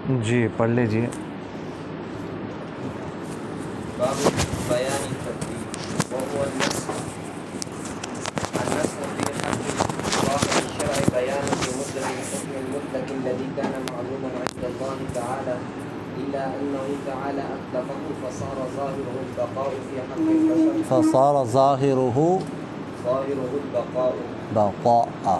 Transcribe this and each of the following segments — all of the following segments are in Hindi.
जी पढ़ लीजिए। बाब बयान तब्दील वहुव अन्नस्ख फी हक़्क़ि साहिब अश-शरअ बयान लिमुद्दत al-hukm al-mutlaq alladhi kana ma'luman 'inda Allah ta'ala illa annahu ta'ala atlaqahu fasara zahiruhu al-baqa'u fi haqqi al-bashar फसार ज़ाहिरुहु al-baqa'u बक़ाअ।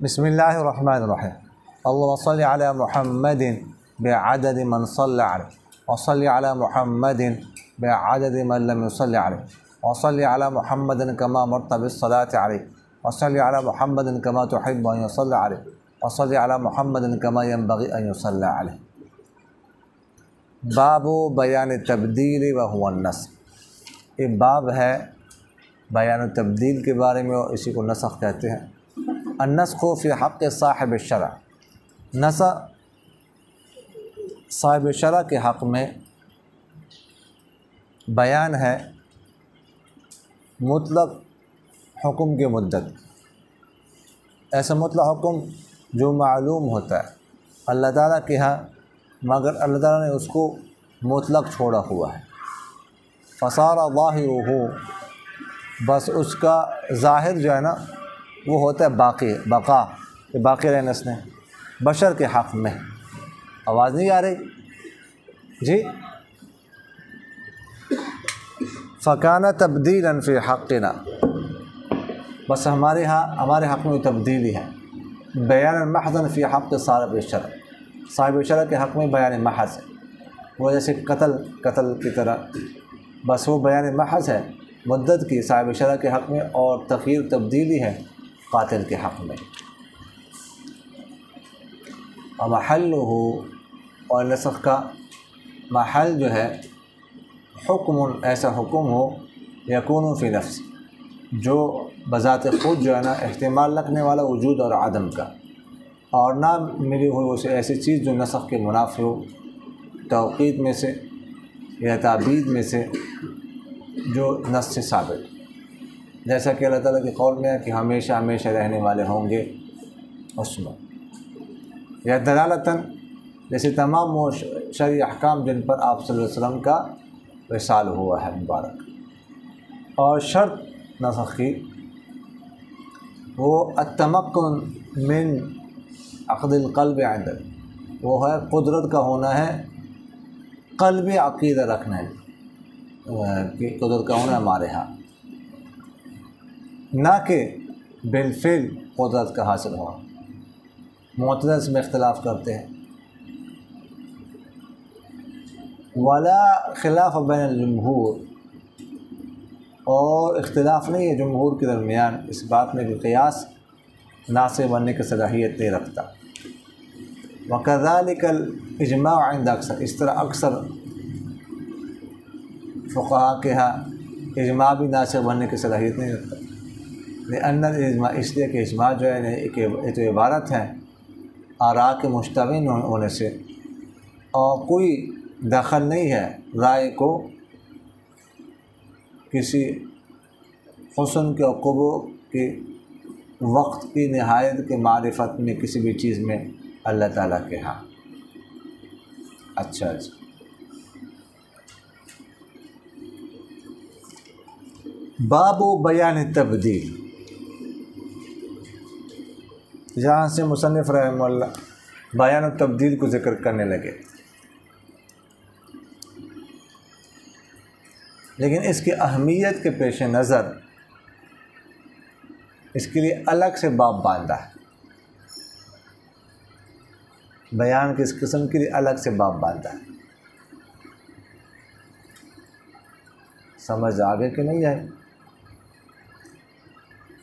बिस्मिल्लाहिर्रहमानिर्रहीम। अल्लाहुम्मा सल्लि अला मुहम्मदिन बिअदद मन सल्ला अलैहि व सल्लि अला मुहम्मदिन बिअदद मन लम युसल्लि अलैहि व सल्लि अला मुहम्मदिन कमा अमरता बिस्सलाति अलैहि व सल्लि अला मुहम्मदिन कमा तुहिब्बु अन युसल्ला अलैहि व सल्लि अला मुहम्मदिन कमा यंबग़ी अन युसल्ला अलैहि। बाबु बयान तब्दील व हुवा नस्ख। ये बाब है बयान तब्दील के बारे में और इसी को नस्ख कहते हैं। अन्नस्ख़ फ़ी हक़्क़ि साहिब शरअ, नस्ख़ साहिब शरअ के हक़ में बयान है मुतलक़ हुक्म की मुद्दत। ऐसा मुतलक़ हुक्म जो मालूम होता है अल्लाह ताला के यहाँ, मगर अल्लाह ताला ने उसको मुतलक़ छोड़ा हुआ है। फसारा ज़ाहिरुहु, बस उसका ज़ाहिर जो है ना वो होता है बाकी, बका, बाकी रहने उसने बशर के हक़ में। आवाज़ नहीं आ रही जी। फ़काना तब्दीलन फ़ी हक़्क़िना, बस हमारे यहाँ हमारे हक़ में तब्दीली है। बयान महज़न फ़ी हक़्क़ि साहिब शरअ, साहिब शरअ के हक़ में बयान महज़ है। वो जैसे कत्ल की तरह, बस वो बयान महज़ है मुद्दत की साहिब शरअ के हक़ में, और तग़यीर तब्दीली है कातिल के हक़ में। और महल्लुहु, और नस्ख़ का महल जो है हुक्मुन, ऐसा हुक्म हो यकूनु फ़ी नफ्स, जो बज़ात ख़ुद जो है ना एहतिमाल रखने वाला वजूद और आदम का, और ना मिली हुई उसे ऐसी चीज़ जो नस्ख़ के मुनाफ़ी हो, तौक़ीत में से या ताबीद में से जो नस्ख़ से साबित, जैसा कि अल्लाह ताला के कौल में है कि हमेशा हमेशा रहने वाले होंगे उसमें, या दलालतन, जैसे तमाम वो शरई अहकाम जिन पर आप सल्लल्लाहु अलैहि वसल्लम का विसाल हुआ है मुबारक। और शर्त नस्ख़ की वो अत्तमक्कुन मिन अक़दिल क़ल्ब इंद, वो है कुदरत का होना है क़ल्बी अक़ीदा रखना है कि कुदरत का होना हमारे यहाँ, ना कि बिलफ़िल कुदरत का हासिल होना। मुअतज़िला में इख्तिलाफ़ करते हैं। वला खिलाफ़ बैन जमहूर, और इख्तिलाफ़ नहीं है जमहूर के दरमियान इस बात में कि क़ियास नासिब बनने की सलाहियत नहीं रखता। वकज़ालिकल इजमा इंद अक्सर, इस तरह अक्सर फ़ुक़हा के यहाँ इजमा भी नासिब बनने की सलाहियत नहीं रखता। लिअन्नल इजमा, इसलिए कि इजमा जो है एक तो इबारत है आरा के मुश्तमिल होने से, और कोई दखल नहीं है राय को किसी हुस्न के अक़ुबो के वक्त की नहायत के मारिफत में किसी भी चीज़ में अल्लाह ताला के यहाँ। अच्छा बाबू बयान तब्दील, जहाँ से मुसन्निफ़ रहमहुल्लाह बयान तब्दील को ज़िक्र करने लगे, लेकिन इसकी अहमियत के पेश नज़र इसके लिए अलग से बाब बांधा है। बयान किस किस्म के लिए अलग से बाब बांधा है। समझ आगे कि नहीं आए?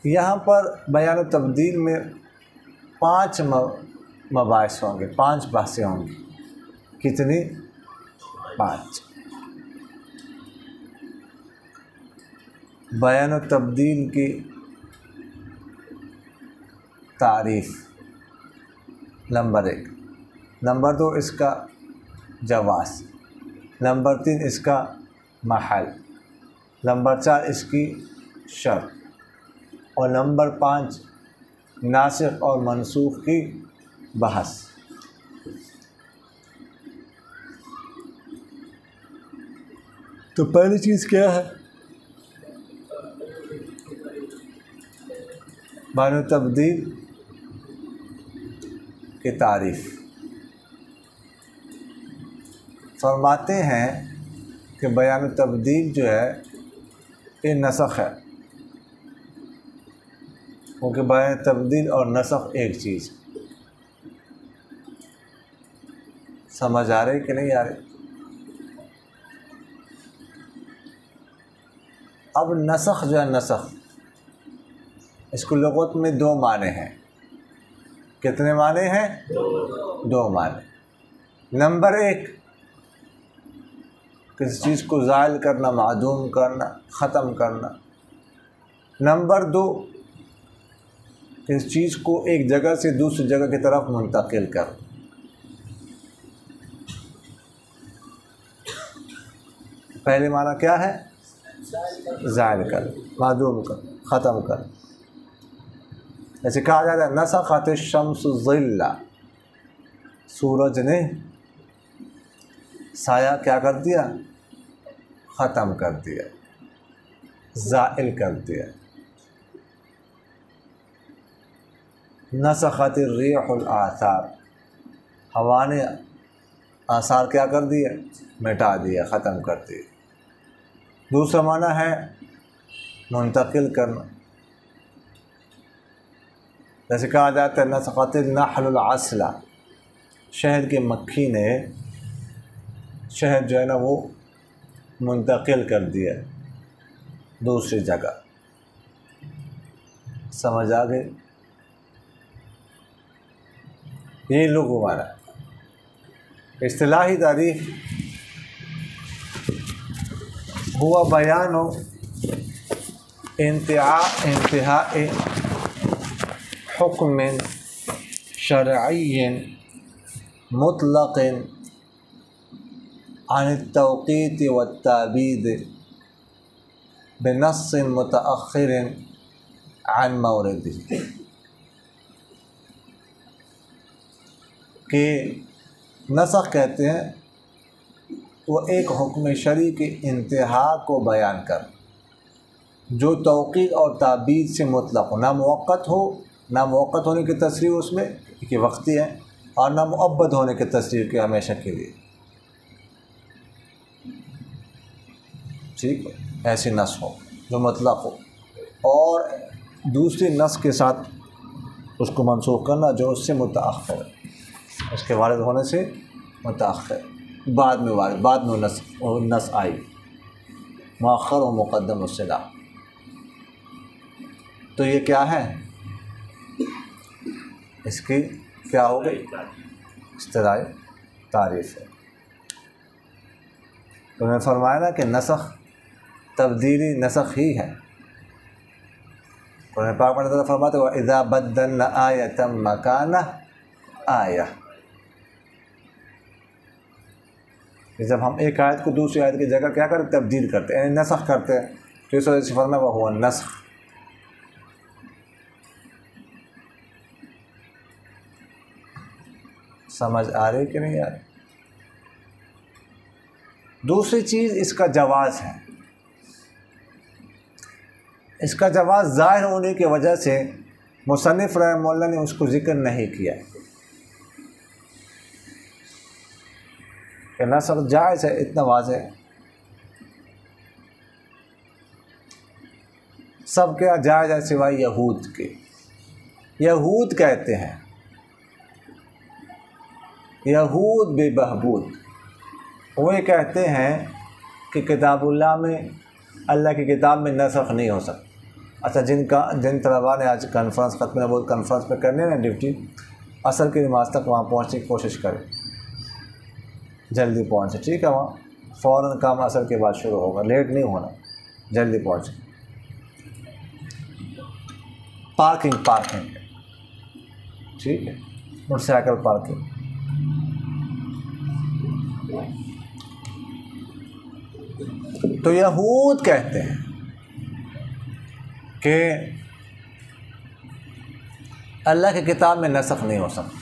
यहाँ पर बयान तब्दील में 5 मबाहिस होंगे, 5 बहसें होंगी। कितनी? 5। बयान तब्दील की तारीफ़ नंबर 1, नंबर 2 इसका जवाज़, नंबर 3 इसका महल, नंबर 4 इसकी शर्त, और नंबर 5 नासिख और मनसूख की बहस। तो पहली चीज़ क्या है? बयान तब्दील की तारीफ़। फरमाते हैं कि बयान तब्दील जो है ये नसख़ है, क्योंकि बयान तब्दील और नसख़ एक चीज़। समझ आ रही कि नहीं आ रही? अब नसख़ जो है, नसख़ इसको लुग़त में 2 माने हैं। कितने माने हैं? 2 माने। नंबर 1 किसी चीज़ को ज़ाइल करना, मादूम करना, ख़त्म करना। नंबर 2 किसी चीज़ को एक जगह से दूसरी जगह की तरफ मुंतकिल कर। पहले माना क्या है? ज़ाइल कर, मादूम कर, ख़त्म कर। जैसे कहा जाता है नसख़त शम्स ज़िल्ला, सूरज ने साया क्या कर दिया? ख़त्म कर दिया, ज़ाइल कर दिया। नसख़त रिहुल आसार, हवा ने आसार क्या कर दिया? मिटा दिया, ख़त्म कर दिया। दूसरा माना है मुंतकिल करना। जैसे कहा जाता है नसख़त नहलुल असला, शहद की मक्खी ने शहद जो है ना वो मुंतकिल कर दिया दूसरी जगह। समझ आ गई? ये लुग़वी माना। इस्तिलाही तारीफ़ हुआ बयान इंतहाए हुक्म शरईय्यन मुतलक़न अन तौक़ीत व ताबीद बिनस्स मुतअख़्खिर अन मौरिदिही, कि नसख़ कहते हैं वो एक हुक्म शरई के इंतहा को बयान कर, जो तौक़ीत और ताबीद से मुतलक़ हो, ना मुअक्क़त हो, ना मुअक्क़त होने की तस्रीह उसमें कि वक्ती है, और ना मुअब्बद होने की तस्रीह के हमेशा के लिए। ठीक, ऐसी नस हो जो मुतलक़ हो, और दूसरी नस के साथ उसको मनसूख़ करना जो उससे मुतअख़्खिर है, उसके वारिद होने से मुतअख़्खिर, बाद में वारिद, बाद में नस आई, मुअख़्ख़र व मुक़द्दम उस्सिला। तो ये क्या है? इसकी क्या हो गई? इस्तिलाही तारीफ़ है। तो मैं फरमाया ना कि नसख़ तब्दीली नसख़ ही है। कुरान पाक में अल्लाह फरमाते हैं इज़ा बद्दलना आयतम मकाना आया, कि जब हम एक आयत को दूसरी आयत की जगह क्या करते? तब्दील करते हैं, नसख़ करते हैं। तो इस वजह से फरमाया हुआ नसख़। समझ आ रही कि नहीं आ रही? दूसरी चीज़ इसका जवाज़ है। इसका जवाब ज़ाहिर होने की वजह से मुसन्निफ़ रहमहुल्लाह ने उसको ज़िक्र नहीं किया कि नस्ख जायज़ है, इतना वाज़ेह है। सब क्या जायज़ है सिवाय यहूद के। यहूद कहते हैं, यहूद बेबहबूद, वो कहते हैं कि किताबुल्लाह में, अल्लाह की किताब में नस्ख नहीं हो सकता। अच्छा, जिन तलबा ने आज कॉन्फ्रेंस ख़त्म नबूवत कॉन्फ्रेंस पे करने ना ड्यूटी, असर की नमाज तक वहाँ पहुँचने की कोशिश करें, जल्दी पहुँचे, ठीक है। वहाँ फ़ौरन काम असर के बाद शुरू होगा, लेट नहीं होना, जल्दी पहुँचे। पार्किंग ठीक है, मोटरसाइकिल पार्किंग। तो यहूद कहते हैं कि अल्लाह की किताब में नस्ख नहीं हो सकता।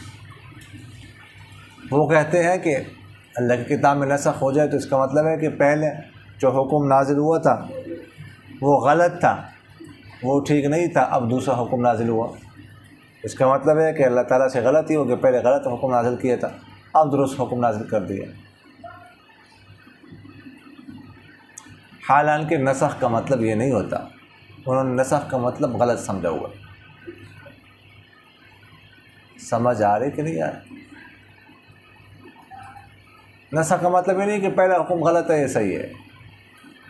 वो कहते हैं कि अल्लाह की किताब में नस्ख हो जाए तो इसका मतलब है कि पहले जो हुक्म नाजिल हुआ था वो गलत था, वो ठीक नहीं था, अब दूसरा हुक्म नाजिल हुआ। इसका मतलब है कि अल्लाह ताला से गलती हो कि पहले गलत हुक्म नाजिल किया था, अब दुरुस्त हुक्म नाजिल कर दिया। हालांकि नस्ख का मतलब ये नहीं होता, उन्होंने नस्ख का मतलब गलत समझा हुआ। समझ आ रही कि नहीं आ रही? नस्ख का मतलब ये नहीं कि पहला हुक्म गलत है ये सही है।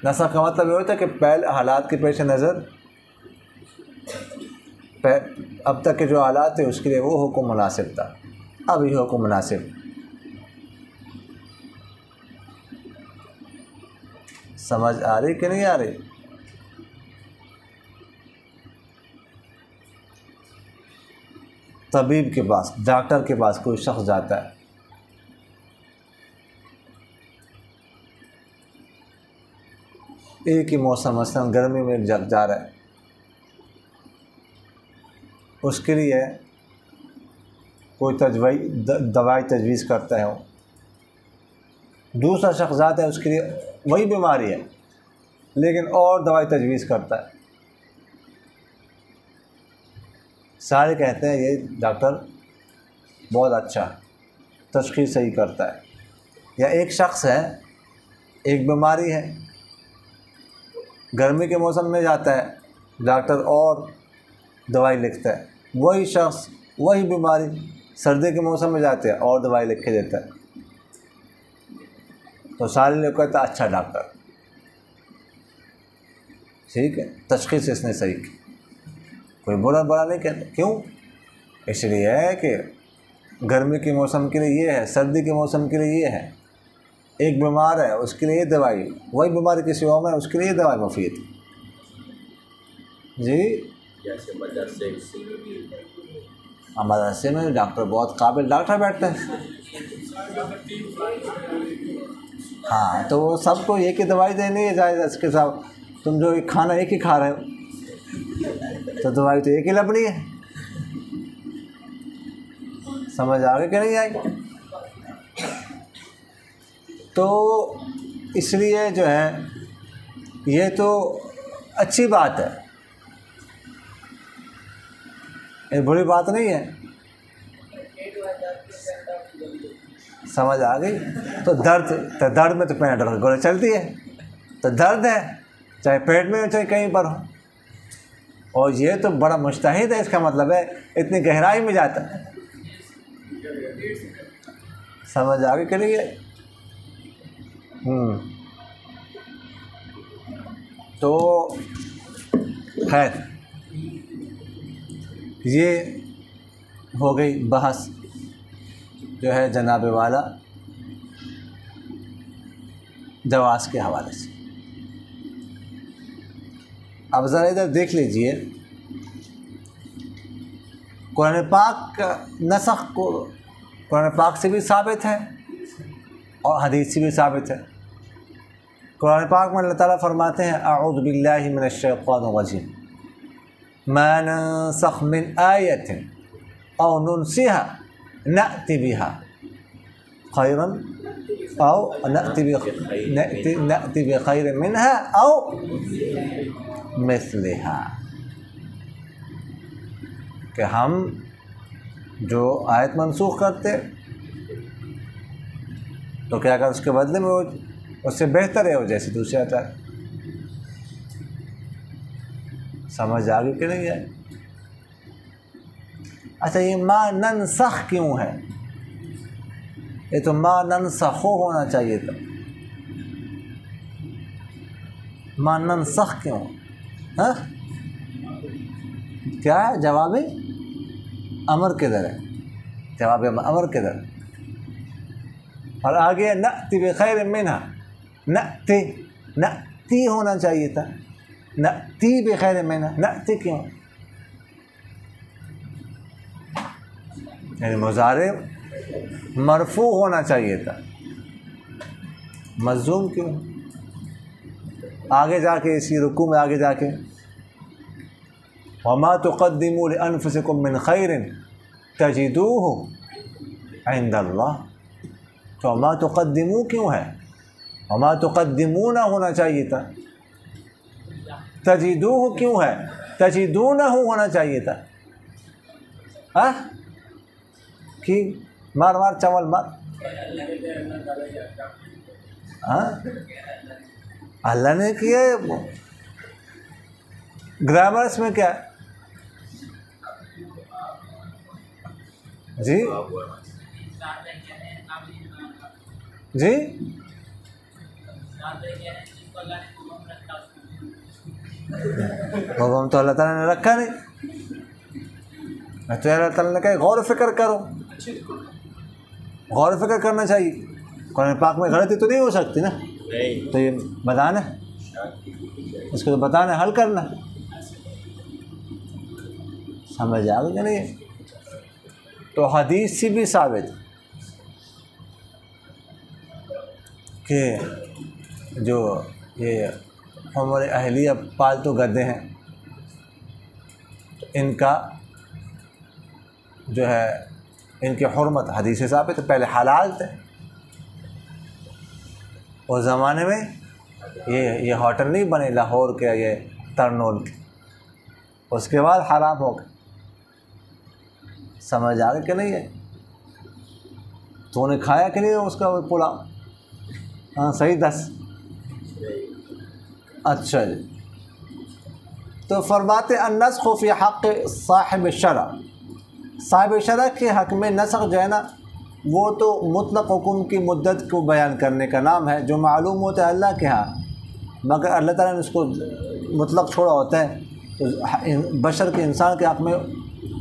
नस्ख का मतलब ये होता है कि पहले हालात के पेश नज़र अब तक के जो हालात थे उसके लिए वो हुक्म मुनासिब था, अब ये हुक्म मुनासिब। समझ आ रही कि नहीं आ रही? तबीब के पास, डॉक्टर के पास कोई शख्स जाता है, एक ही मौसम मसलन गर्मी में जग जा रहा है, उसके लिए कोई दवाई तजवीज़ करता है। दूसरा शख्स जाता है, उसके लिए वही बीमारी है लेकिन और दवाई तजवीज़ करता है। सारे कहते हैं ये डॉक्टर बहुत अच्छा तशख़ीस सही करता है। या एक शख्स है, एक बीमारी है, गर्मी के मौसम में जाता है डॉक्टर और दवाई लिखता है, वही शख्स वही बीमारी सर्दी के मौसम में जाते हैं और दवाई लिख के देता है। तो सारे लोग कहते हैं अच्छा डॉक्टर, ठीक है, तशख़ीस इसने सही की, कोई बुरा नहीं कहता। क्यों? इसलिए है कि गर्मी के मौसम के लिए ये है, सर्दी के मौसम के लिए ये है। एक बीमार है उसके लिए ये दवाई, वही बीमारी किसी और में उसके लिए दवाई मुफीद। जी, जैसे मदरसे मदरसे में डॉक्टर बहुत काबिल डॉक्टर बैठते हैं। हाँ, तो वो सबको एक ही दवाई देनी है जायज़। इसके साथ तुम जो खाना एक ही खा रहे हो तो दवाई तो एक ही लपनी है। समझ आ गई कि नहीं आई? तो इसलिए जो है ये तो अच्छी बात है, ये बुरी बात नहीं है। समझ आ गई? तो दर्द में तो पैनाडोल की गोली चलती है। तो दर्द है चाहे पेट में हो चाहे कहीं पर हो, और ये तो बड़ा मुस्तहिद है, इसका मतलब है इतनी गहराई में जाता है। समझ आ गई कि नहीं? तो खैर ये हो गई बहस जो है जनाब वाला जवाज़ के हवाले से। अब ज़रा इधर देख लीजिए, कुरान पाक का नस्ख को कुरान पाक से भी साबित है और हदीस से भी साबित है। कुरान पाक में अल्लाह ताला फरमाते हैं अऊज़ु बिल्लाहि मिनश शैतानिर रजीम मा नंसख मिन आयतिन औ नुनसिहा नअति बिहा खैरन औ नअति बिखैर मिन्हा औ मिस्लिहा, कि हम जो आयत मनसूख करते तो क्या कर उसके बदले में वो उससे बेहतर है वो जैसे दूसरी आता है। समझ आ गई कि नहीं है? अच्छा, ये मा ननसख क्यों है? ये तो मा ननसखो होना चाहिए था। मा ननसख क्यों? हाँ, क्या है? जवाब अमर किधर है? जवाब अमर किधर? और आगे नअति बिखैर मिन्हा, नअति होना चाहिए था, नअति बिखैर मिन्हा, नअति क्यों? यानी मुज़ारे मरफू होना चाहिए था, मज़ूम क्यों? आगे जाके इसी रुकू में आगे जाके वमा तुक़द्दिमू लिअन्फुसिकुम मिन खैरिन तजिदूहु इंदल्लाह, तो वमा तुक़द्दिमू क्यों है? वमा तुक़द्दिमूना होना चाहिए था, तजिदूहु क्यों है? तजिदूनहु होना चाहिए था। हाँ, कि मार मार चावल मार। हाँ, अल्लाह ने किया। ग्रामर्स में क्या है जी? जी, हुक्म तो अल्लाह ताला ने रखा नहीं, तो अल्लाह ताला ने कहा गौर फिक्र करो। गौर फिक्र करना चाहिए। कुरान पाक में गलती तो नहीं हो सकती ना, तो ये बताना, उसको तो बताना, हल करना। समझ आ गई नहीं? तो हदीस से भी साबित कि जो ये हमारे अहलिया पालतू गद्दे हैं, तो इनका जो है इनकी हुर्मत हदीस से साबित है। पहले हलाल थे उस ज़माने में, ये होटल नहीं बने लाहौर के, ये तरनोल के, उसके बाद हराम हो गए। समझ आ गई कि नहीं है? तो उन्हें खाया कि नहीं उसका पुलाव? हाँ सही 10। अच्छा जी, तो फरमाते अन्नस्ख़ फ़ी हक़ साहिब शरा, साहिब शरा के हक़ में नस्ख़ जो है ना, वो तो मुतलक़ हुक्म की मुद्दत को बयान करने का नाम है, जो मालूम होता है अल्लाह के यहाँ, मगर अल्लाह ताला ने उसको मुतलक़ छोड़ा होता है, तो बशर के इंसान के हक़ में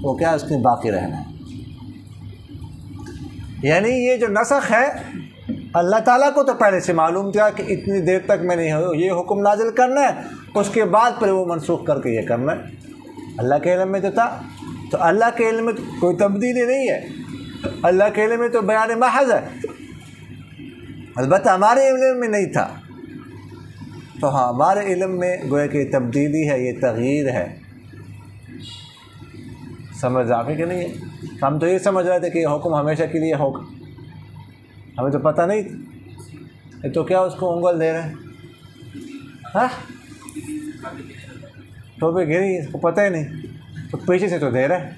वो क्या है, उसके बाकी रहना है। यानी ये जो नस्ख़ है, अल्लाह ताला को तो पहले से मालूम था कि इतनी देर तक मैंने ये हुक्म नाजिल करना है, उसके बाद फिर वो मनसूख करके ये करना है। अल्लाह के इल्म में तो था, तो अल्लाह के इल्म में तो कोई तब्दीली नहीं है, अल्लाह के इल्म में तो बयान महज़ है, अलबत्ता हमारे इल्म में नहीं था। तो हाँ, हमारे इल्म में गोया कि तब्दीली है, ये तग़यीर है। समझ आ गई कि नहीं है? हम तो ये समझ रहे थे कि हुक्म हमेशा के लिए होगा, हमें तो पता नहीं, तो क्या उसको उंगल दे रहे हैं? हाँ, तो भी गिरी, इसको पता ही नहीं, तो पीछे से तो दे रहा है,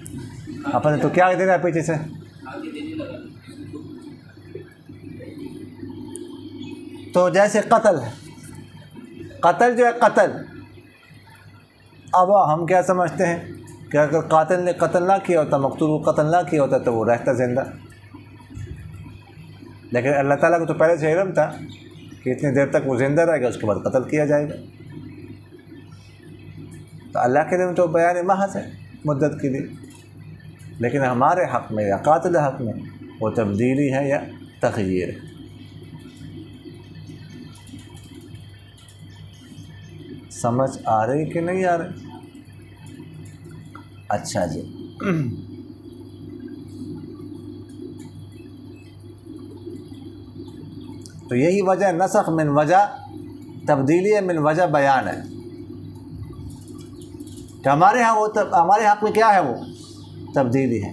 अपन तो क्या दे रहा है पीछे से? तो जैसे कत्ल है, कत्ल जो है कत्ल, अब हम क्या समझते हैं कि अगर कातिल ने कत्ल ना किया होता, मकतूल को कत्ल ना किया होता, तो वो रहता जिंदा। लेकिन अल्लाह ताला को तो पहले से इल्म था कि इतनी देर तक वो ज़िंदा रहेगा, उसके बाद कत्ल किया जाएगा। तो अल्लाह के लिए तो बयान महज़ है मुद्दत के लिए, लेकिन हमारे हक़ में या कातिल हक़ में वो तब्दीली है या तग़यीर है। समझ आ रही कि नहीं आ रही? अच्छा जी, तो यही वजह नसख मिन वजह तब्दीली है, मिन वजह बयान है कि हमारे यहाँ वो हमारे हक़ में क्या है, वो तब्दीली है,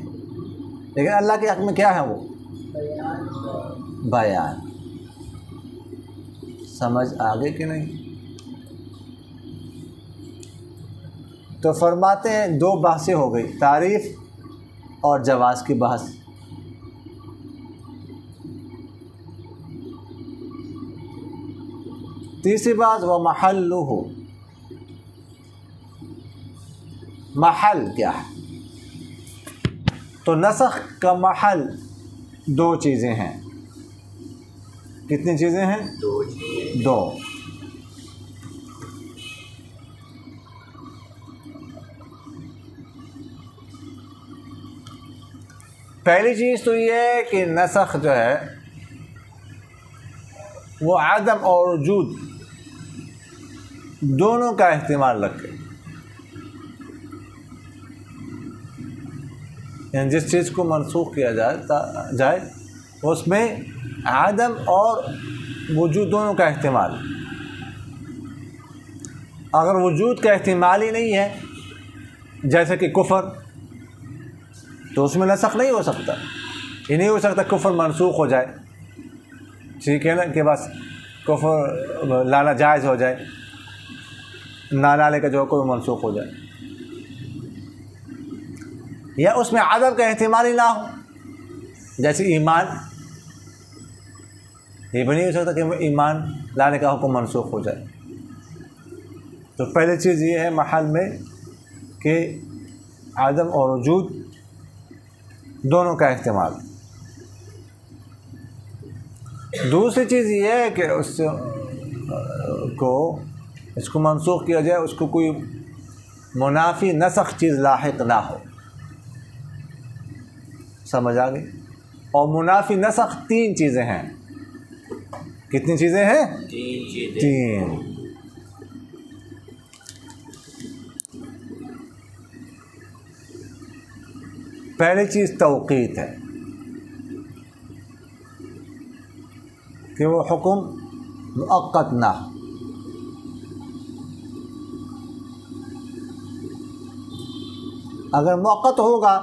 लेकिन अल्लाह के हक़ में क्या है, वो बयान। समझ आ गई कि नहीं? तो फरमाते हैं दो बहसें हो गई, तारीफ़ और जवाज़ की बहस। तीसरी बात व महल्लुहु, महल क्या है? तो नसख का महल दो चीज़ें हैं। कितनी चीज़ें हैं? दो। पहली चीज़ तो ये है कि नसख जो है वो आदम और वजूद दोनों का इस्तेमाल रखे। यानी जिस चीज़ को मनसूख किया जाए उसमें आदम और वजूद दोनों का इस्तेमाल। अगर वजूद का इस्तेमाल ही नहीं है, जैसे कि कुफर, तो उसमें नसख नहीं हो सकता। ये नहीं हो सकता कुफर मनसूख हो जाए, ठीक है ना, कि बस कुफर लाना जायज़ हो जाए, ना लाने का जो कोई मनसूख हो जाए, या उसमें आदम का इस्तेमाल ही ना हो। जैसे ईमान, ये भी नहीं हो सकता कि ईमान लाने का हुक्म मनसूख हो जाए। तो पहली चीज़ ये है महल में कि आदम और वजूद दोनों का इस्तेमाल। दूसरी चीज़ ये है कि इसको मनसूख किया जाए, उसको कोई मुनाफी नसख चीज़ लाहिक ना हो। समझ आ गई? और मुनाफी नसख तीन चीज़ें हैं। कितनी चीज़ें हैं? तीन। पहली चीज़ तौक़ीत है कि वो हुक्म मुअक्कत ना हो। अगर मुअक्कत होगा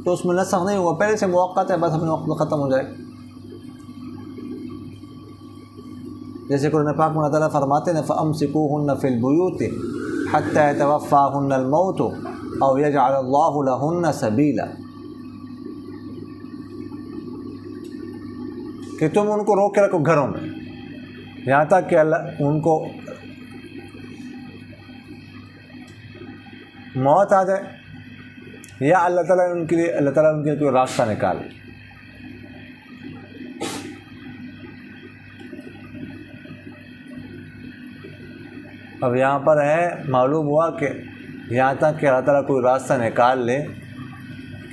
तो उसमें नसख नहीं होगा, पहले से मुअक्कत है, बस अपने वक्त में ख़त्म हो जाए। जैसे कुरान पाक में अल्लाह ताला फरमाते हैं फ़अम्सिकूहुन्ना फ़िल बुयूति हत्ता यतवफ़्फ़ाहुन्नल मौत औ यजअल अल्लाहु लहुन्ना सबीला, कि तुम उनको रोक के रखो घरों में यहाँ तक कि अल्लाह उनको मौत आ जाए, या अल्लाह ताला उनके लिए कोई रास्ता निकाले। अब यहाँ पर है, मालूम हुआ कि यहाँ तक कि अल्लाह ताला कोई रास्ता निकाल ले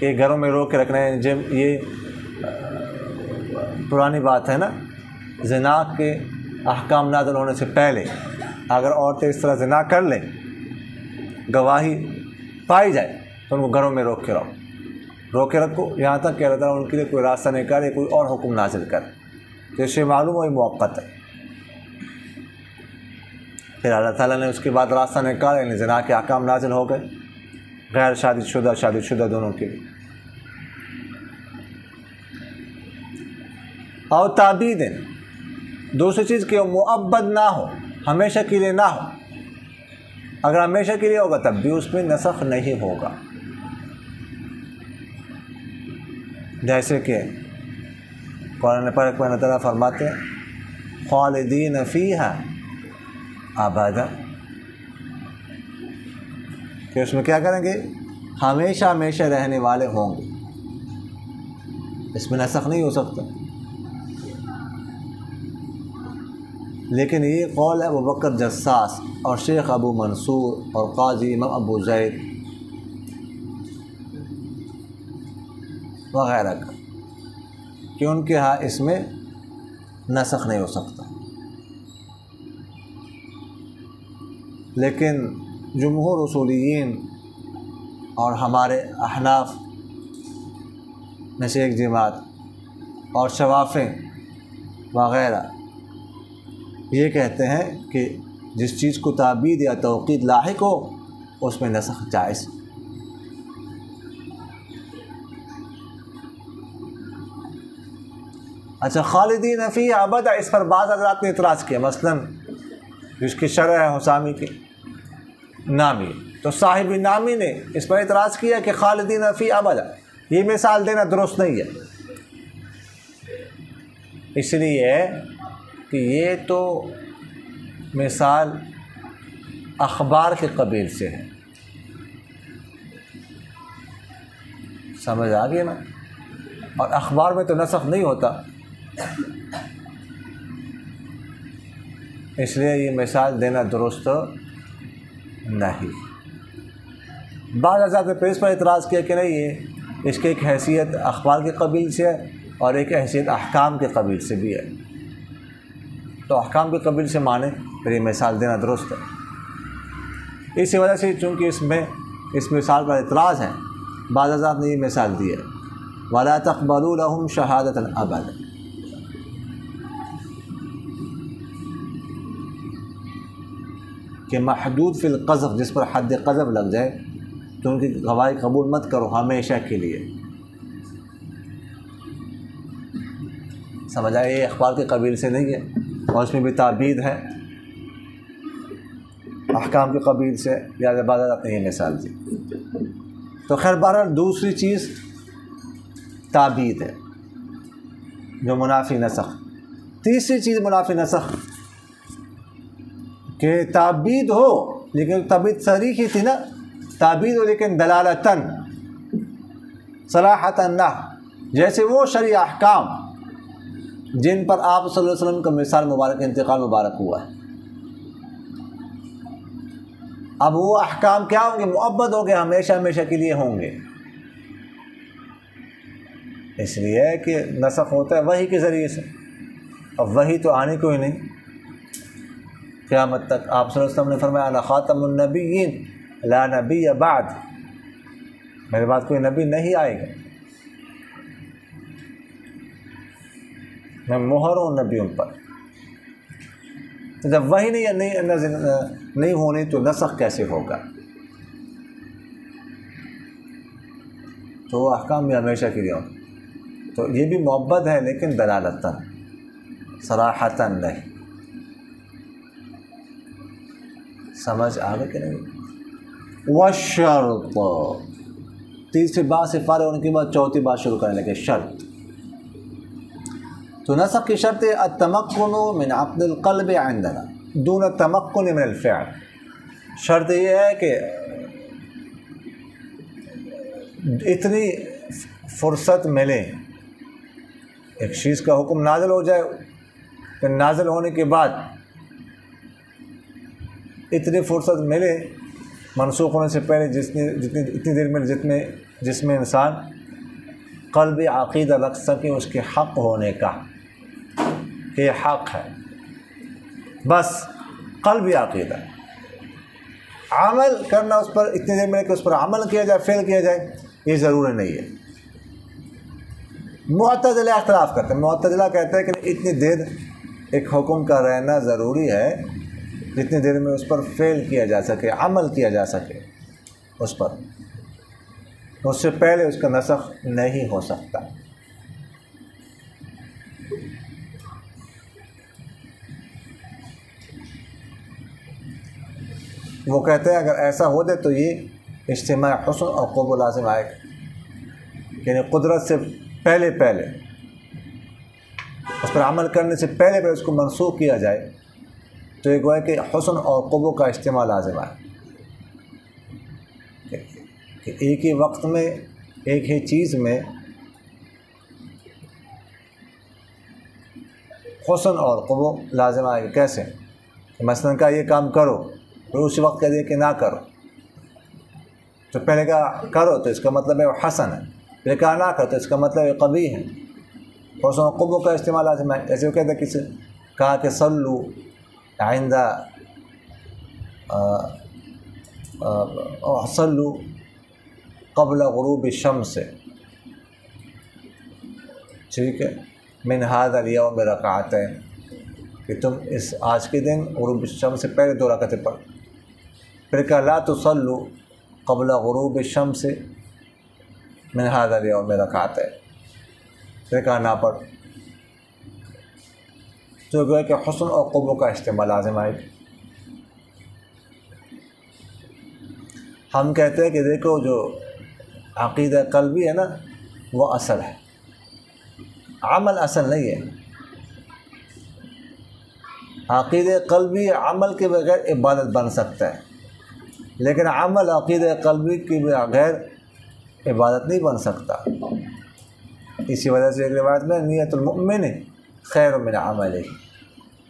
कि घरों में रोक के रखना है। जब ये पुरानी बात है ना, ज़िना के अहकाम नाज़िल होने से पहले अगर औरतें इस तरह ज़िना कर लें, गवाही पाई जाए, तो उनको घरों में रोक के रखो यहाँ तक कि अल्लाह ताला उनके लिए कोई रास्ता निकाले, कोई और हुक्म नाज़िल करे। तो इससे मालूम हो ये मुअक्कत है। फिर अल्लाह ताला ने उसके बाद रास्ता निकाला, यानी ज़िना के अहकाम नाज़िल हो गए गैर शादीशुदा दोनों के लिए। और ताबीद, दूसरी चीज़ कि मुअब्बद ना हो, हमेशा के लिए ना हो। अगर हमेशा के लिए होगा तब भी उसमें नसख नहीं होगा। जैसे कि कुरान पाक में अल्लाह ताला फरमाते हैं खालिदीन फ़ीहा अबदा, कि उसमें क्या करेंगे? हमेशा हमेशा रहने वाले होंगे। इसमें नसख नहीं हो सकता। लेकिन ये कौल है अबू बकर जस्सास और शेख अबू मंसूर और काजी इमाम अबू ज़ैद वग़ैरह का, कि उनके यहाँ इसमें नसख नहीं हो सकता। लेकिन जुमहूर उसूलियीन और हमारे अहनाफ में से एक जमात और शवाफ़े वग़ैरह ये कहते हैं कि जिस चीज़ को ताबीद या तौक़ीद लाहिक हो उसमें नसख जायज़। अच्छा, खालिदीन फ़ी अबदा, इस पर बाज़ हज़रात ने इतराज़ किया। मसलन जिसकी शरह है हुसामी की नामी, तो साहिब नामी ने इस पर इतराज़ किया कि खालिदीन फ़ी अबदा, ये मिसाल देना दुरुस्त नहीं है, इसलिए कि ये तो मिसाल अखबार के कबील से है। समझ आ गई ना? और अखबार में तो नसख नहीं होता, इसलिए ये मिसाल देना दुरुस्त नहीं। बाद हज़रात ने फिर इस पर इतराज़ किया कि नहीं, ये इसकी एक हैसियत अखबार के कबील से है और एक हैसियत अहकाम के कबील से भी है, तो अहकाम के कबील से माने फिर ये मिसाल देना दुरुस्त है। इसी वजह से चूँकि इसमें इस मिसाल पर इतराज़ है, बाद हज़रात ने ये मिसाल दी है, वला तक़बलू लहुम शहादतन अबद, कि महदूद फ़िल क़ज़फ़, जिस पर हद क़ज़फ़ लग जाए तो उनकी गवाही कबूल मत करो हमेशा के लिए। समझ आए? ये अखबार के कबील से नहीं है और उसमें भी ताबीद है, अहकाम के कबील से, लिहाजा बाद अपने ये मिसाल दी। तो खैर बहरहाल दूसरी चीज़ ताबीद है जो मुनाफी नसख। तीसरी चीज़ मुनाफी नसख कि ताबीद हो लेकिन ताबीद सरीह ही थी ना, ताबीद हो लेकिन दलालतन सलाहतन ना, जैसे वो शरई अहकाम जिन पर आप सल्लल्लाहु अलैहि वसल्लम का मिसाल मुबारक इंतकाल मुबारक हुआ है। अब वो अहकाम क्या होंगे? मुअब्बद होंगे, हमेशा हमेशा के लिए होंगे, इसलिए कि नसख होता है वही के ज़रिए से, अब वही तो आने को ही नहीं क़यामत तक। आप सल्लल्लाहु अलैहि वसल्लम ने फरमाया अना ख़ातमुन नबिय्यीन ला नबिय्य बाद, मेरे बाद कोई नबी नहीं आएगा, मैं मोहर हूँ नबियों पर। तो जब वही नहीं होने तो नसख कैसे होगा? तो अहकाम भी हमेशा के लिए हो, तो ये भी मुअब्बद है लेकिन दलालतन सराहतन नहीं। समझ आ गई कि नहीं? वशर्त, तीसरी बात से फारिग होने के बाद चौथी बात शुरू करने लगे, शर्त। तो नसख की शर्त है अतमक्कुनु मिन अक़दिल क़ल्बि इंदना दून तमक्कुन मिनल फ़िअल। शर्त यह है कि इतनी फुर्सत मिले, एक चीज़ का हुक्म नाज़िल हो जाए, फिर नाज़िल होने के बाद इतनी फुर्सत मिले मनसूख होने से पहले इतनी देर में जिसमें इंसान क़ल्बी अक़ीदा रख सके उसके हक़ होने का, कि ये हक़ है, बस क़ल्बी अक़ीदा। अमल करना उस पर इतनी देर में कि उस पर अमल किया जाए, फ़ेल किया जाए, ये ज़रूरी नहीं है। मुअतज़िला इख्तिलाफ़ करते हैं, मुअतज़िला कहते हैं कि इतनी देर एक हुक्म का रहना ज़रूरी है जितनी देर में उस पर फ़ेल किया जा सके, अमल किया जा सके उस पर, उससे पहले उसका नसख नहीं हो सकता। वो कहते हैं अगर ऐसा हो जाए तो ये इज्तिमा हुस्न और क़ुर्ब लाज़िम आएगा, यानी कुदरत से पहले उस पर अमल करने से पहले उसको मनसूख किया जाए, तो ये गोया कि हुस्न और क़ुर्ब का इज्तिमा लाज़िम आए कि एक ही वक्त में एक ही चीज़ में हुस्न और क़ुर्ब लाज़िम आएगा। कैसे? मसलन का ये काम करो, फिर उसी वक्त कह दिया कि ना करो, तो पहले कहा करो तो इसका मतलब है वो हसन है, फिर कहा ना करो तो इसका मतलब है कभी है। हुस्न और क़ुर्ब का इस्तेमाल लाज़िम है। ऐसे वो कहते हैं किसी कहा कि सल्लू आइंदा सल्लू क़ब्ल ग़ुरूब शम्स, ठीक है, मिन हाज़ल यौम रकाअतैन, कि तुम इस आज के दिन ग़ुरूब शम्स से पहले 2 रकातें पढ़। फिर कहा ला तुसल्लू क़ब्ल ग़ुरूब शम्स मिन हाज़ल यौम रकाअतैन, फिर कहा ना पढ़। तो गोया कि हुस्न और क़ुब्ह का इस्तेमाल लाज़िम आएगा। हम कहते हैं कि देखो जो अक़ीदा क़ल्बी है ना वो असल है, अमल असल नहीं है। अक़ीदा क़ल्बी अमल के बगैर इबादत बन सकता है, लेकिन अमल अक़ीदा क़ल्बी के बगैर इबादत नहीं बन सकता। इसी वजह से एक रिवायत में नियतुल मुमिन खैरुम मिन अमलिही,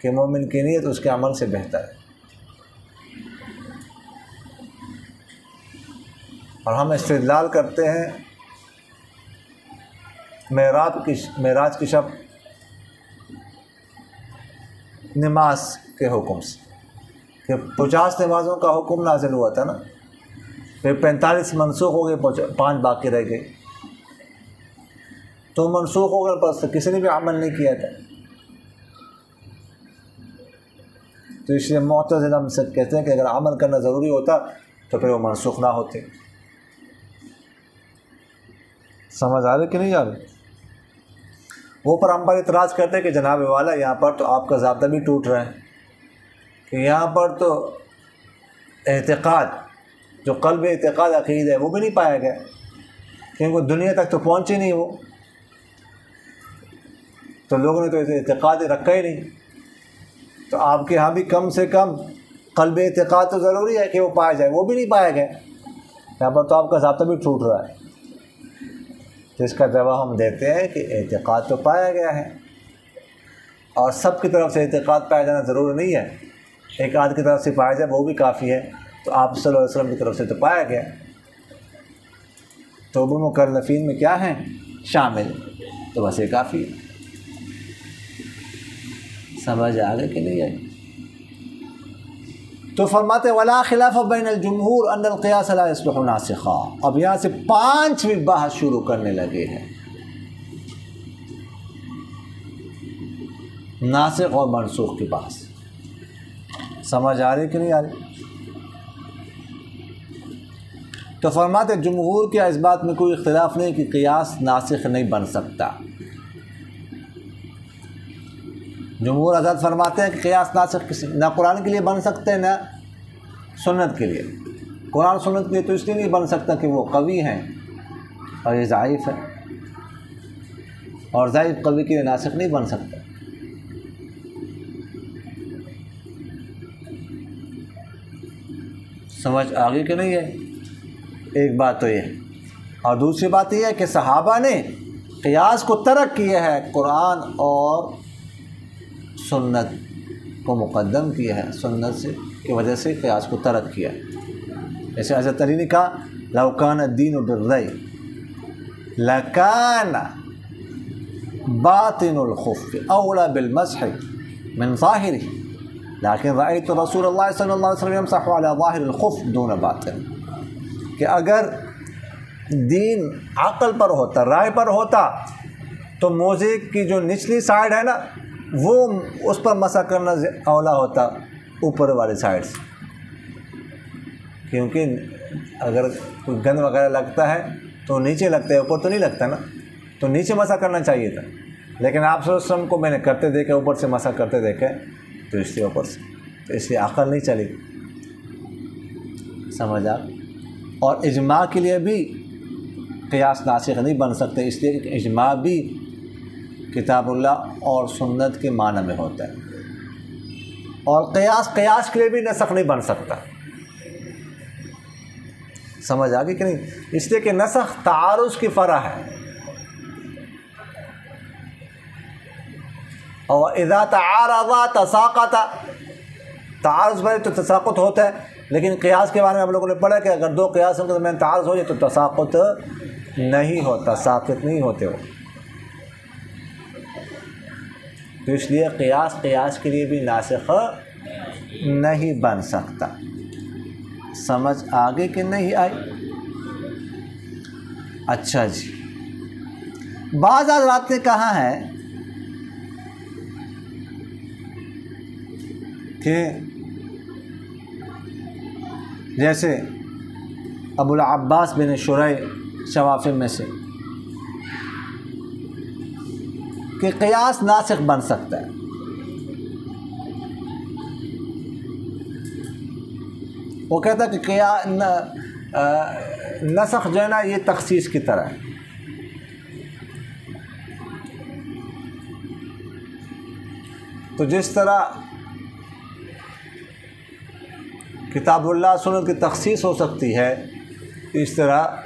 कि मोमिन की नीयत उसके अमल से बेहतर है। और हम इस्तिदलाल करते हैं मेराज की शब नमाज के हुक्म से, कि 50 नमाज़ों का हुक्म नाजिल हुआ था ना, फिर 45 मनसूख हो गए, 5 बाकी रह गए, तो मनसूख हो गए पर किसी ने भी अमल नहीं किया था। तो इसलिए मुअतज़िला हम सब कहते हैं कि अगर अमल करना ज़रूरी होता तो फिर वो मनसूख ना होते। समझ आ रही कि नहीं आ रही? वो पर हम पर इतराज़ करते हैं कि जनाब वाला यहाँ पर तो आपका ज़ाब्ता भी टूट रहा है, कि यहाँ पर तो एतिक़ाद, जो क़ल्ब एतिक़ाद अक़ीदा है वो भी नहीं पाया गया, क्योंकि दुनिया तक तो पहुँची नहीं वो, तो लोगों ने तो एतिक़ाद रखा ही नहीं। तो आपके यहाँ भी कम से कम क़ल्ब एतिक़ाद तो ज़रूरी है कि वो पाया जाए, वो भी नहीं पाया गया। यहाँ पर तो आपका ज़ाब्ता भी टूट रहा है। तो इसका जवाब हम देते हैं कि एतिक़ाद तो पाया गया है, और सब की तरफ से एतिक़ाद पाया जाना ज़रूरी नहीं है, एक आध की तरफ से पाया जाए वो भी काफ़ी है। तो आप सल्लल्लाहु अलैहि वसल्लम की तरफ से तो पाया गया, तो वो मुकल्लफ़ीन में क्या है शामिल, तो बस ये काफ़ी है। समझ आ गई कि नहीं आई? तो फरमाते वला खिलाफ बैनल जुमहूर अन्नल क़ियास ला यस्लुहु नासिखा। अब यहाँ से 5वीं बहस शुरू करने लगे हैं, नासिख और मनसूख की बहस। समझ आ रही कि नहीं आ रही? तो फरमाते जुमहूर के इस बात में कोई इख्तिलाफ नहीं कि क़ियास नासिख नहीं बन सकता। जुमहूर हज़रत फरमाते हैं कि क़ियास नासिख ना कुरान के लिए बन सकते हैं ना सुन्नत के लिए। कुरान सुन्नत के लिए तो इसलिए नहीं बन सकता कि वो कवी हैं और ये ज़ाइफ़ है, और ज़ाइफ़ कवी के लिए नासिख नहीं बन सकता। समझ आ गई कि नहीं है? एक बात तो ये, और दूसरी बात ये है कि सहाबा ने क़ियास को तर्क किया है, कुरान और सुन्नत को मुक़द्दम किया है, सुन्नत से की वजह से क़ियास को तर्क किया। जैसे हज़रत अली ने कहा लौ कान दीनु बिर्रई लकान बातिनुल खुफ़्फ़ि औला बिल मस्हि मिन ज़ाहिरि लेकिन रअयतु रसूलुल्लाह सल्लल्लाहु अलैहि वसल्लम यमसहु अला ज़ाहिरिल खुफ़्फ़ दून बातिन। कि अगर दीन अक़ल पर होता, राय पर होता, तो मोज़े की जो निचली साइड है ना वो उस पर मसा करना औला होता ऊपर वाली साइड से, क्योंकि अगर कोई गंद वगैरह लगता है तो नीचे लगता है, ऊपर तो नहीं लगता ना, तो नीचे मसा करना चाहिए था। लेकिन आप सल्लल्लाहु को मैंने करते देखा, ऊपर से मसा करते देखे, तो इसलिए ऊपर से, तो इसलिए अक़ल नहीं चली। समझ आ? और इजमा के लिए भी क़ियास नासिख नहीं बन सकते, इसलिए कि इजमा भी किताबुल्लाह और सुन्नत के माना में होता है, और क़ियास के लिए भी नसख नहीं बन सकता। समझ आ गई कि नहीं? इसलिए कि नसख तारुज़ की फ़रा है, और इज़ा तआरज़ा तसाक़ता, तारुज़ में तो तसाक़ुत होता है, लेकिन क़ियास के बारे में हम लोगों ने पढ़ा कि अगर 2 क़ियासों के दरमियान तारुज़ हो जाए तो तसाक़ुत नहीं होता, साक़ित नहीं होते हो। तो इसलिए क़ियास के लिए भी नासिख नहीं बन सकता। समझ आगे कि नहीं आई? अच्छा जी, बाज़ हज़रात ने कहा है कि जैसे अबुल अब्बास बिन शुरै शवाफ़िम में से कि क़ियास नासिख बन सकता है, वो कहता है कि नसख जो है ना ये तखसीस की तरह है। तो जिस तरह किताबुल्लाह सुन्नत की तखसीस हो सकती है, इस तरह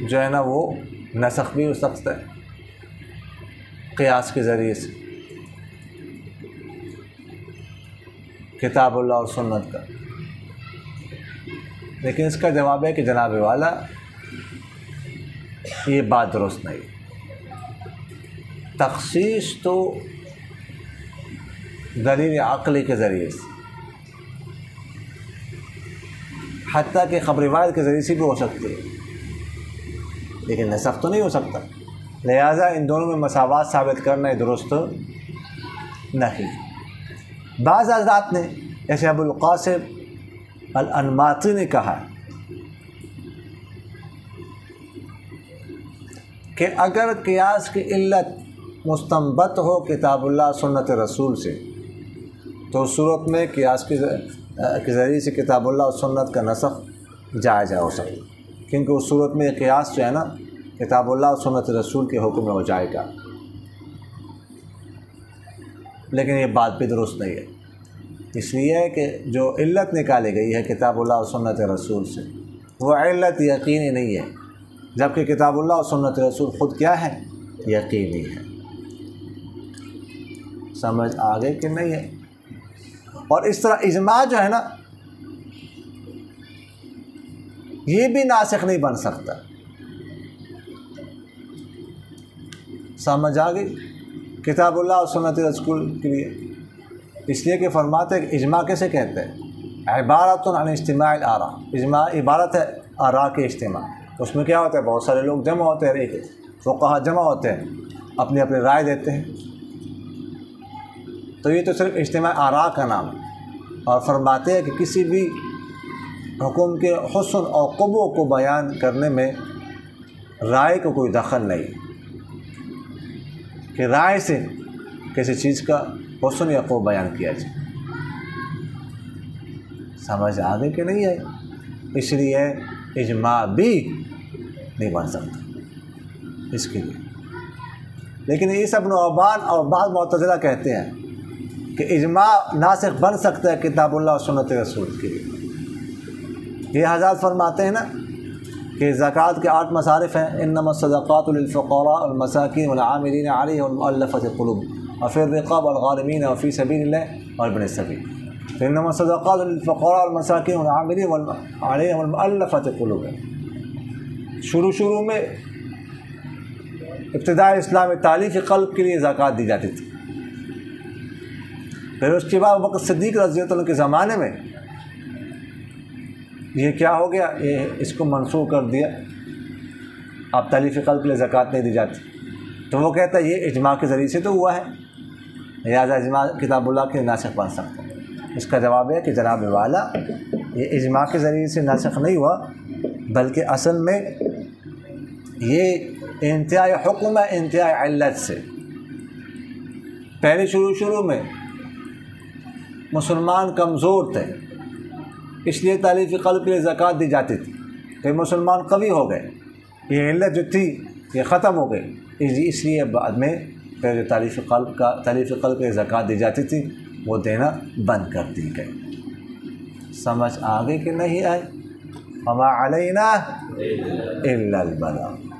जो है ना वो नसख भी हो सकता है क़ियास के ज़रिए से किताबुल्लाह और सुन्नत का। लेकिन इसका जवाब है कि जनाब वाला ये बात दुरुस्त नहीं। तखसीस तो दलील अक़ली के ज़रिए से, हत्ता कि ख़बर रिवायत के ज़रिए से भी हो सकती है, लेकिन नसख तो नहीं हो सकता। लिहाजा इन दोनों में मसावात साबित करना ही दुरुस्त नहीं। बाज़ हज़रात ने, जैसे अबुल क़ासिम अल अनमाती ने कहा कि अगर क़ियास की इल्लत मुस्तंबत हो किताबुल्लाह सुन्नत रसूल से, तो उस सूरत में क़ियास के ज़रिए से किताबुल्लाह और सुन्नत का नसख जायज़ हो सकता, क्योंकि उस सूरत में क़ियास जो है ना किताबुल्लाह और सुन्नत रसूल के हुक्म में हो जाएगा। लेकिन ये बात भी दुरुस्त नहीं है, इसलिए कि जो इल्लत निकाली गई है किताबुल्लाह और सुन्नत रसूल से, वो इल्लत यकीनी नहीं है, जबकि किताबुल्लाह और सुन्नत रसूल ख़ुद क्या है, यकीनी है। समझ आ गई कि नहीं है? और इस तरह इजमा जो है ना ये भी नासिख नहीं बन सकता। समझ आ गई? किताबुल्लाह और सुन्नत रसूल के लिए, इसलिए कि फरमाते हैं कि इजमा कैसे कहते हैं, इबारतुन अन इज्तिमाइल आरा, इजमा इबारत है आरा के इज्तिमा। उसमें क्या होता है, बहुत सारे लोग जमा होते हैं, एक फुक़हा जमा होते हैं, अपनी अपनी राय देते हैं, तो ये तो सिर्फ इज्तिमा आरा का नाम है। और फरमाते हैं कि किसी भी हुक्म के हुस्न और क़ुबू को बयान करने में राय को कोई दखल नहीं, कि राय से किसी चीज़ का हुस्न या क़ुबू बयान किया जाए। समझ आ गई कि नहीं है? इसलिए इजमा भी नहीं बन सकता इसके लिए। लेकिन ईसा इब्न अबान और बाद मुअतज़िला कहते हैं कि इजमा नासिख बन सकता है किताबुल्लाह और सुन्नत रसूल के लिए। ये हज़रत फरमाते हैं ना कि ज़कात के 8 मसारिफ़ हैं, इन्नमा सदक़ातु लिल-फ़ुक़रा वल-मसाकीन वल-आमिलीन अलैहा वल-मुअल्लफ़ति क़ुलूब व फ़ी रिक़ाब वल-गारिमीन व फ़ी सबीलिल्लाह व इब्न सबील। तो इन्नमा सदक़ातु लिल-फ़ुक़रा वल-मसाकीन वल-आमिलीन अलैहा वल-मुअल्लफ़ति क़ुलूब। शुरू में इब्तिदाई इस्लाम तालीफ़ क़ल्ब के लिए ज़कात दी जाती थी। फिर उसके बाद अबू बकर सिद्दीक़ रज़ियल्लाहु अन्हु के ज़माने में ये क्या हो गया, ये इसको मनसूख कर दिया, अब तालीफ़ क़ल्ब के लिए ज़कात नहीं दी जाती। तो वो कहता है ये इजमा के ज़रिए से तो हुआ है, लिहाज़ा इजमा किताबुल्लाह के नासिख बन सकता है। इसका जवाब है कि जनाब वाला ये इजमा के ज़रिए से नासिख नहीं हुआ, बल्कि असल में ये इंतहाई हुक्म है इंतहाई इल्लत से। पहले शुरू में मुसलमान कमज़ोर थे, इसलिए तालीफ़ क़ल्ब के लिए ज़कात दी जाती थी। फिर मुसलमान कवी हो गए, ये इल्लत जो थी ये ख़त्म हो गई, इसलिए बाद में फिर जो तालीफ़ क़ल्ब के लिए ज़कात दी जाती थी वो देना बंद कर दी गई। समझ आ गई कि नहीं आई? वमा अलैना इल्लल बलाग।